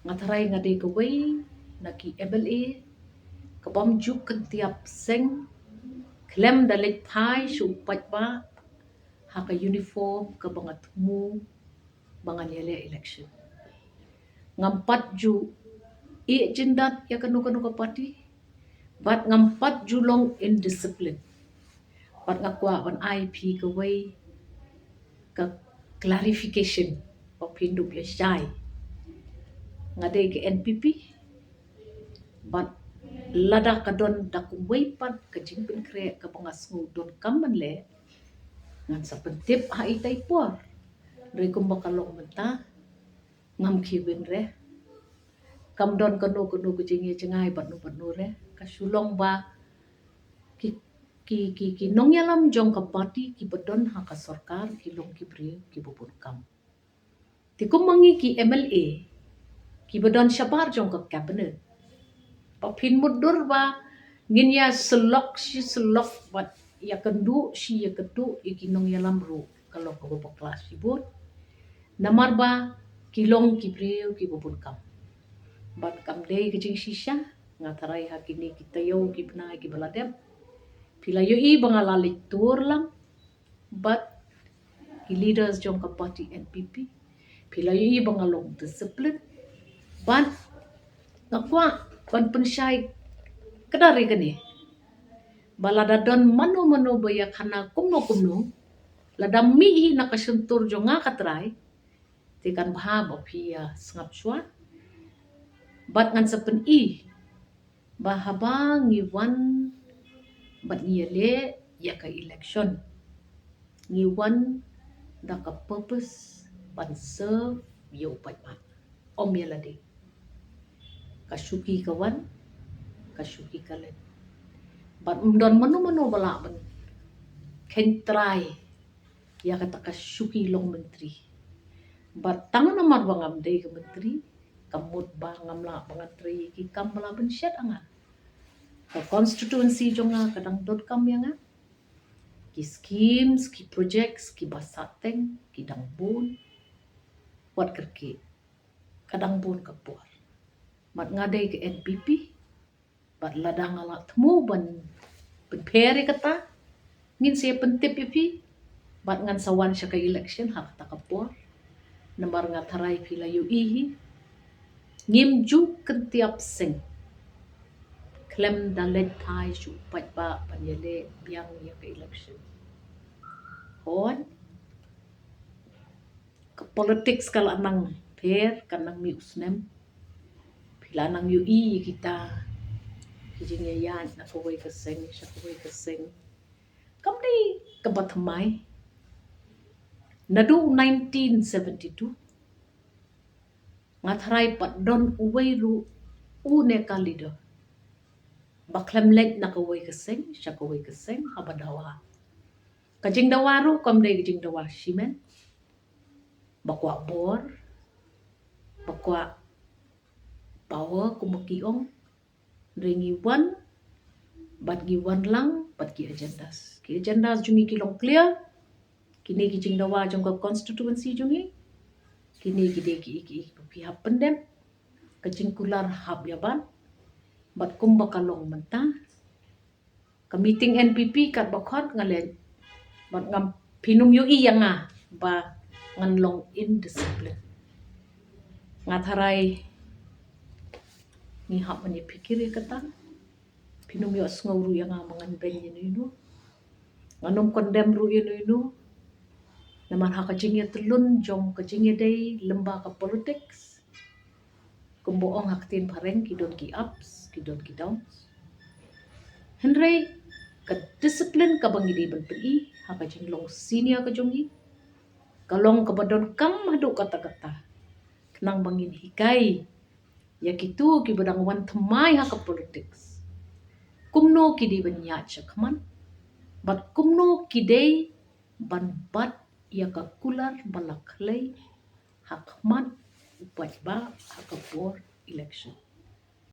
Ngatarai ngadi kawai naki MLA kabam juk ketiap seng klem dalit thai shu upat ba haka uniform ka bangat mu bangan yele election ngampat ju I jendat ya kanu ka party bat ngampat ju long indiscipline bat ngakwa on IP kawai ka clarification papindu ya syai ngade ke NPP but lada kadon dak weipat ke jimpin kre ke pangasngu don kaman le ngan sa pentip ha itai por re kumba kalong menta ngam kibin re kam don kanu ke jingi jengai bat nu re ka sulong ba ki nong yalam jong ka party ki badon ha ka sarkar ki long ki bri ki bupun kam ti kumangi ki MLA ki badon syabar jong ka cabinet papin mudur ba nginya selok bat ya kendu si ya kedu ikinong yalam ru kalau ko ba kelas sibut namar ba kilong kibreu ki bubun kam bat kam dei kijing shisha ngatarai hakini kita yo ki bna ki baladem pila yo I bangalalik tur lang but ki leaders jong ka party NPP pila yo I bangalong discipline ban nakwa ban pensyai kadari kani balada don mano baya kana kumno lada mihi nakasentur jo nga katrai tikan bahab opia sngap chua bat ngan sapen I bahabang ngiwan bat ngile ya ka election ngiwan da ka purpose ban serve yo pat om yalade kasuki kawan kasuki kalen bat don mano bala ban kentrai ya kata kasuki long menteri bat tangan namar bangam dei ke menteri kamut bangam la bangantri ki kam bala ben syat anga ka constituency jonga kadang dot kam yanga ki schemes ki projects ki basateng ki dangbun wat kerke kadang bun kapur mat ngadai ke NPP bat ladang ala temu ban peri kata ngin saya pentip ipi bat ngan sawan syaka election hak takapur nambar ngatarai pila yu ihi ngimju kentiap sing klem dalet thai shu pat ba panyele biang ya ke election hon ke politics kala nang per kanang mi usnem pila nang yu I kita kijing yan na kawai kaseng syakawai kaseng kam ni kabatmai nadu 1972 ngatharai pat don uwai ru une kalido baklem lek na kawai kaseng syakawai kaseng habadawa kajing dawaru kam dei kajing dawa shimen bakwa bor bakwa power kumukiong ringi wan bat gi wan lang bat ki agendas jungi kilong clear kini kijing dawa jong ka constituency jungi kini gide ki pihak pendem kajing kular hab yaban bat kumba kalong menta ka meeting NPP kat bakot ngalen bat ngam pinum yu I yanga ba ngan long indiscipline ngatharai ni hab mani pikir kata pinum yu asngau yanga mangan ben yinu nganum condemn ru yinu naman ha kajing ya telun jong kajing ya dei lemba ka politics kumboong haktin pareng kidon ki ups kidon ki downs henry ka discipline ka bangidi ban pi ha kajing long senior ka jongi kalong ka badon kam hadu kata kenang bangin hikai ya kitu ki badang wan thamai ha ka politics kumno kidi banya chakman bat kumno kidei ban bat ya ka kular balak lay hakmat upat ba hakapor election